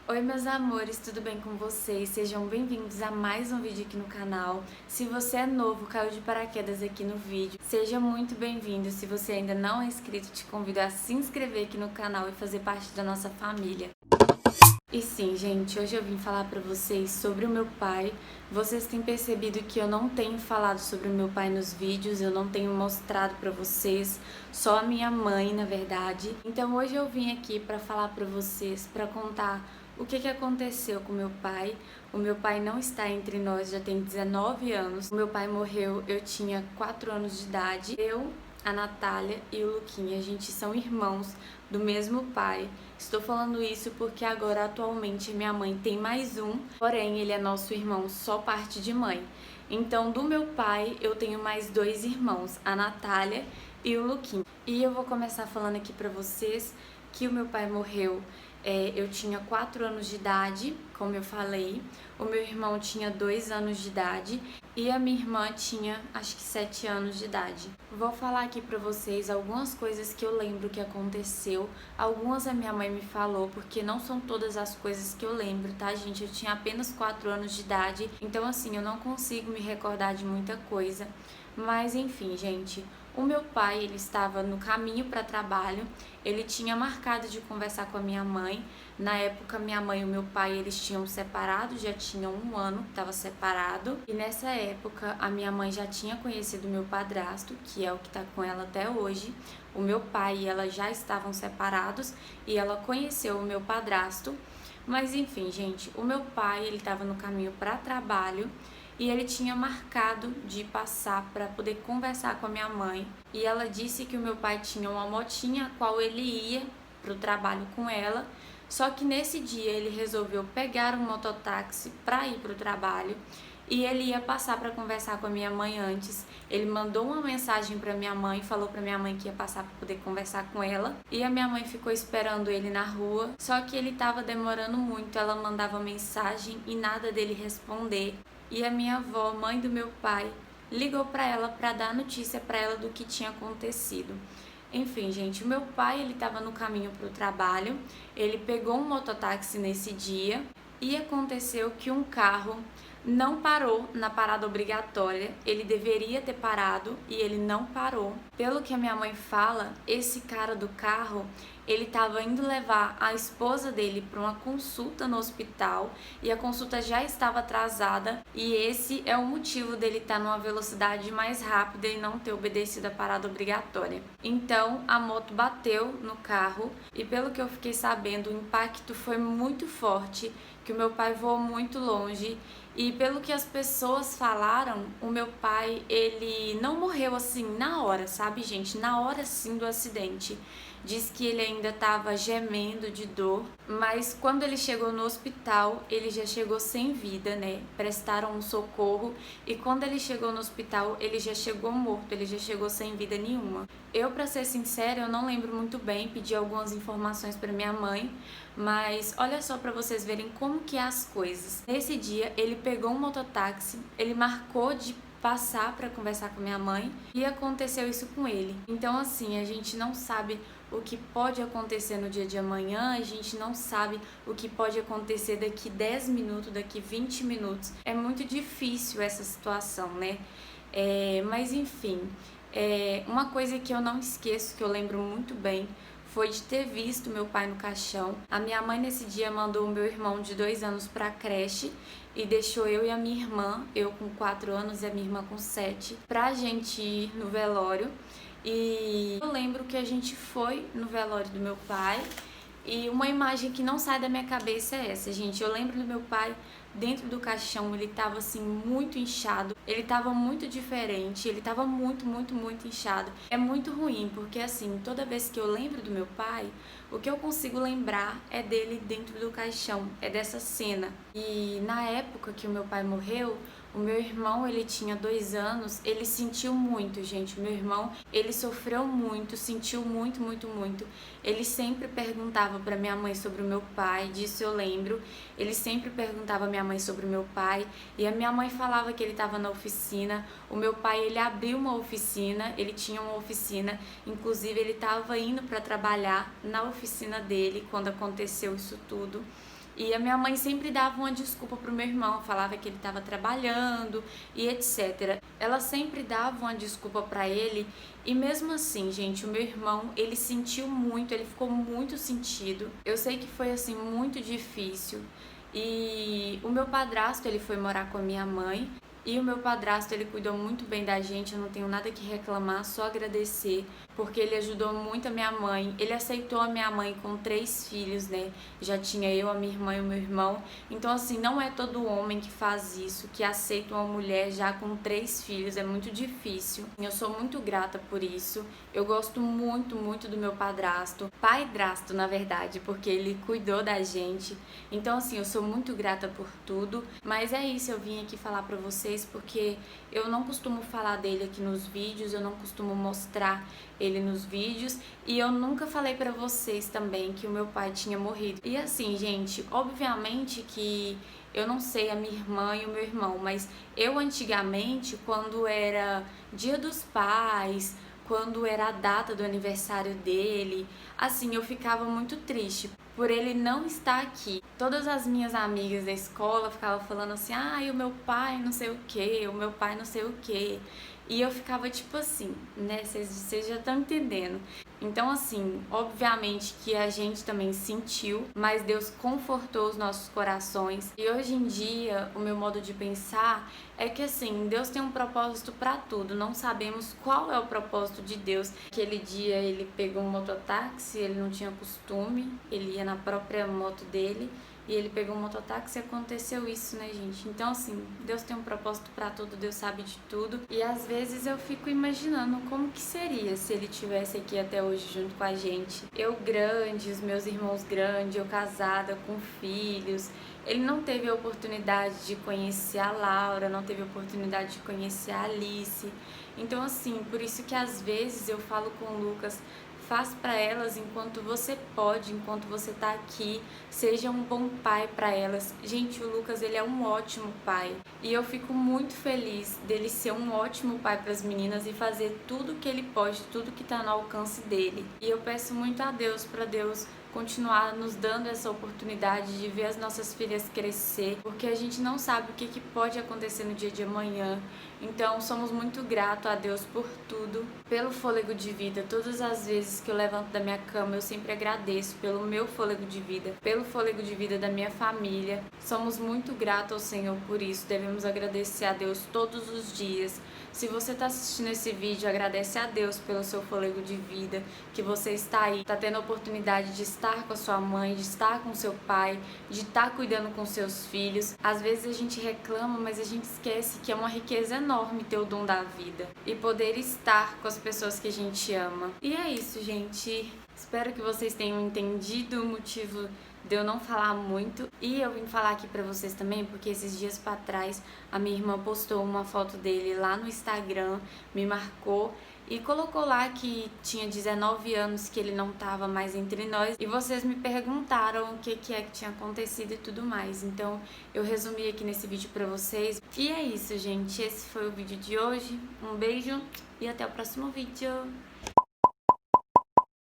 Oi meus amores, tudo bem com vocês? Sejam bem-vindos a mais um vídeo aqui no canal. Se você é novo, caiu de paraquedas aqui no vídeo, seja muito bem-vindo. Se você ainda não é inscrito, te convido a se inscrever aqui no canal e fazer parte da nossa família. E sim, gente, hoje eu vim falar pra vocês sobre o meu pai. Vocês têm percebido que eu não tenho falado sobre o meu pai nos vídeos, eu não tenho mostrado pra vocês, só a minha mãe, na verdade. Então hoje eu vim aqui pra falar pra vocês, pra contar o que aconteceu com meu pai. O meu pai não está entre nós, já tem 19 anos. O meu pai morreu, eu tinha 4 anos de idade. A Natália e o Luquinha, a gente são irmãos do mesmo pai. Estou falando isso porque agora atualmente minha mãe tem mais um, porém ele é nosso irmão só parte de mãe. Então do meu pai eu tenho mais 2 irmãos, a Natália e o Luquinha. E eu vou começar falando aqui pra vocês que o meu pai morreu. Eu tinha 4 anos de idade, como eu falei, o meu irmão tinha 2 anos de idade e a minha irmã tinha acho que 7 anos de idade. Vou falar aqui pra vocês algumas coisas que eu lembro que aconteceu, algumas a minha mãe me falou, porque não são todas as coisas que eu lembro, tá gente? Eu tinha apenas 4 anos de idade, então assim, eu não consigo me recordar de muita coisa. Mas enfim, gente, o meu pai, ele estava no caminho para trabalho, ele tinha marcado de conversar com a minha mãe. Na época, minha mãe e o meu pai, eles tinham separado, já tinham 1 ano que estava separado. E nessa época, a minha mãe já tinha conhecido o meu padrasto, que é o que está com ela até hoje. O meu pai e ela já estavam separados e ela conheceu o meu padrasto. Mas enfim, gente, o meu pai, ele estava no caminho para trabalho e ele tinha marcado de passar para poder conversar com a minha mãe. E ela disse que o meu pai tinha uma motinha a qual ele ia para o trabalho com ela. Só que nesse dia ele resolveu pegar um mototáxi para ir para o trabalho e ele ia passar para conversar com a minha mãe antes. Ele mandou uma mensagem para minha mãe, falou para minha mãe que ia passar para poder conversar com ela. E a minha mãe ficou esperando ele na rua, só que ele estava demorando muito. Ela mandava mensagem e nada dele responder. E a minha avó, mãe do meu pai, ligou para ela para dar notícia para ela do que tinha acontecido. Enfim, gente, o meu pai, ele estava no caminho para o trabalho, ele pegou um mototáxi nesse dia e aconteceu que um carro não parou na parada obrigatória. Ele deveria ter parado e ele não parou. Pelo que a minha mãe fala, esse cara do carro, ele estava indo levar a esposa dele para uma consulta no hospital e a consulta já estava atrasada, e esse é o motivo dele estar numa velocidade mais rápida e não ter obedecido a parada obrigatória. Então a moto bateu no carro e, pelo que eu fiquei sabendo, o impacto foi muito forte, que o meu pai voou muito longe. E pelo que as pessoas falaram, o meu pai, ele não morreu assim na hora, sabe, gente? Na hora sim do acidente. Diz que ele ainda estava gemendo de dor, mas quando ele chegou no hospital, ele já chegou sem vida, né? Prestaram um socorro e quando ele chegou no hospital, ele já chegou morto, ele já chegou sem vida nenhuma. Eu, pra ser sincera, eu não lembro muito bem, pedi algumas informações para minha mãe, mas olha só para vocês verem como que é as coisas. Nesse dia, ele pegou um mototáxi, ele marcou de passar para conversar com minha mãe e aconteceu isso com ele. Então assim, a gente não sabe o que pode acontecer no dia de amanhã, a gente não sabe o que pode acontecer daqui 10 minutos, daqui 20 minutos. É muito difícil essa situação, né? Mas enfim, uma coisa que eu não esqueço, que eu lembro muito bem, foi de ter visto meu pai no caixão. A minha mãe nesse dia mandou o meu irmão de 2 anos pra creche e deixou eu e a minha irmã, eu com 4 anos e a minha irmã com 7, pra gente ir no velório. E eu lembro que a gente foi no velório do meu pai e uma imagem que não sai da minha cabeça é essa, gente. Eu lembro do meu pai dentro do caixão, ele tava assim muito inchado, ele tava muito diferente, ele tava muito, muito, muito inchado. É muito ruim, porque assim, toda vez que eu lembro do meu pai, o que eu consigo lembrar é dele dentro do caixão, é dessa cena. E na época que o meu pai morreu, o meu irmão, ele tinha 2 anos, ele sentiu muito, gente. O meu irmão, ele sofreu muito, sentiu muito, muito, muito. Ele sempre perguntava pra minha mãe sobre o meu pai, disso eu lembro. Ele sempre perguntava à minha mãe sobre o meu pai, e a minha mãe falava que ele estava na oficina. O meu pai, ele abriu uma oficina, ele tinha uma oficina, inclusive ele estava indo para trabalhar na oficina dele quando aconteceu isso tudo. E a minha mãe sempre dava uma desculpa pro meu irmão, falava que ele estava trabalhando e etc. Ela sempre dava uma desculpa pra ele e mesmo assim, gente, o meu irmão, ele sentiu muito, ele ficou muito sentido. Eu sei que foi assim muito difícil. E o meu padrasto, ele foi morar com a minha mãe. E o meu padrasto, ele cuidou muito bem da gente, eu não tenho nada que reclamar, só agradecer, porque ele ajudou muito a minha mãe. Ele aceitou a minha mãe com 3 filhos, né? Já tinha eu, a minha irmã e o meu irmão. Então, assim, não é todo homem que faz isso, que aceita uma mulher já com 3 filhos, é muito difícil. Eu sou muito grata por isso. Eu gosto muito, muito do meu padrasto, pai-drasto, na verdade, porque ele cuidou da gente. Então, assim, eu sou muito grata por tudo, mas é isso, eu vim aqui falar pra vocês porque eu não costumo falar dele aqui nos vídeos, eu não costumo mostrar ele nos vídeos e eu nunca falei pra vocês também que o meu pai tinha morrido. E assim, gente, obviamente que eu não sei a minha irmã e o meu irmão, mas eu antigamente, quando era Dia dos Pais, quando era a data do aniversário dele, assim, eu ficava muito triste por ele não estar aqui. Todas as minhas amigas da escola ficavam falando assim, o meu pai não sei o que, o meu pai não sei o que. E eu ficava tipo assim, né, vocês já estão entendendo. Então assim, obviamente que a gente também sentiu, mas Deus confortou os nossos corações. E hoje em dia, o meu modo de pensar é que assim, Deus tem um propósito para tudo. Não sabemos qual é o propósito de Deus. Aquele dia ele pegou um mototáxi, ele não tinha costume, ele ia na própria moto dele. E ele pegou um mototáxi e aconteceu isso, né, gente? Então, assim, Deus tem um propósito pra tudo, Deus sabe de tudo. E às vezes eu fico imaginando como que seria se ele tivesse aqui até hoje junto com a gente. Eu grande, os meus irmãos grandes, eu casada, com filhos. Ele não teve a oportunidade de conhecer a Laura, não teve a oportunidade de conhecer a Alice. Então, assim, por isso que às vezes eu falo com o Lucas, faz para elas enquanto você pode, enquanto você tá aqui, seja um bom pai para elas. Gente, o Lucas, ele é um ótimo pai e eu fico muito feliz dele ser um ótimo pai para as meninas e fazer tudo que ele pode, tudo que tá no alcance dele. E eu peço muito a Deus, para Deus continuar nos dando essa oportunidade de ver as nossas filhas crescer, porque a gente não sabe o que pode acontecer no dia de amanhã. Então, somos muito gratos a Deus por tudo, pelo fôlego de vida. Todas as vezes que eu levanto da minha cama, eu sempre agradeço pelo meu fôlego de vida, pelo fôlego de vida da minha família. Somos muito gratos ao Senhor por isso. Devemos agradecer a Deus todos os dias. Se você está assistindo esse vídeo, agradece a Deus pelo seu fôlego de vida, que você está aí, está tendo a oportunidade de estar com a sua mãe, de estar com seu pai, de estar cuidando com seus filhos. Às vezes a gente reclama, mas a gente esquece que é uma riqueza enorme ter o dom da vida e poder estar com as pessoas que a gente ama. E é isso, gente. Espero que vocês tenham entendido o motivo de eu não falar muito. E eu vim falar aqui pra vocês também porque esses dias pra trás a minha irmã postou uma foto dele lá no Instagram, me marcou e colocou lá que tinha 19 anos que ele não tava mais entre nós. E vocês me perguntaram o que é que tinha acontecido e tudo mais. Então eu resumi aqui nesse vídeo pra vocês. E é isso, gente. Esse foi o vídeo de hoje. Um beijo e até o próximo vídeo.